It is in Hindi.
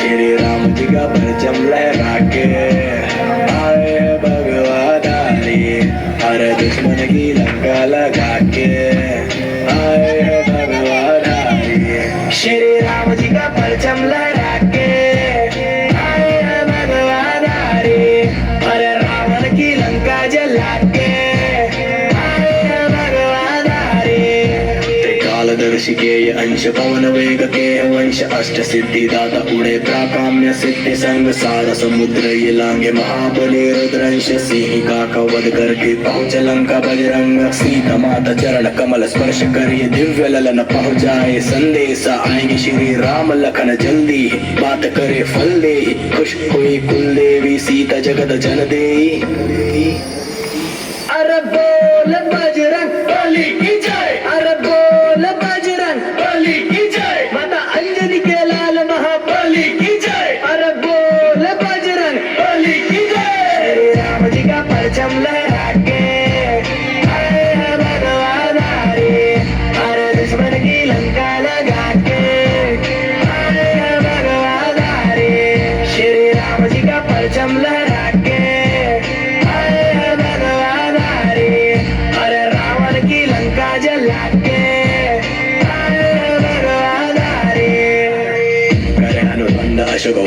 श्री राम जी का परचम लहरा के आए भगवाधारी, हर दुश्मन की लंका लगा के आए भगवाधारी। श्री राम जी का परचम लहरा के आए भगवाधारी, हर रावण की लंका जला के आए भगवाधारी। त्रिकालदर्शी के ये अंश पवन वेग के वंश, अष्ट सिद्धि दाता उड़े प्राकाम्य सिद्धि संग, सारा समुद्र ये लांगे महाबली रुद्रंश। सिंह का कवध करके पहुंच लंका बजरंग, सीता माता चरण कमल स्पर्श कर ये दिव्य ललन पहुंचाए संदेशा। आएंगे श्री राम लखन जल्दी, बात करे फल दे, खुश हुई कुल देवी सीता जगत जन दे। अरे बोल बजरंग बली की जय, अरे बोल बजरंग बली की जय, माता अंजनी के लाल महाबली की जय, अरे बोल बजरंग बली की जय। श्री राम जी का परचम लहरा के आए भगवाधारी, हर दुश्मन की लंका लगा के आए भगवाधारी। श्री राम जी का परचम लहरा के आए भगवाधारी, हर रावण की लंका जला के आए भगवाधारी। करे अनुबंध अशोक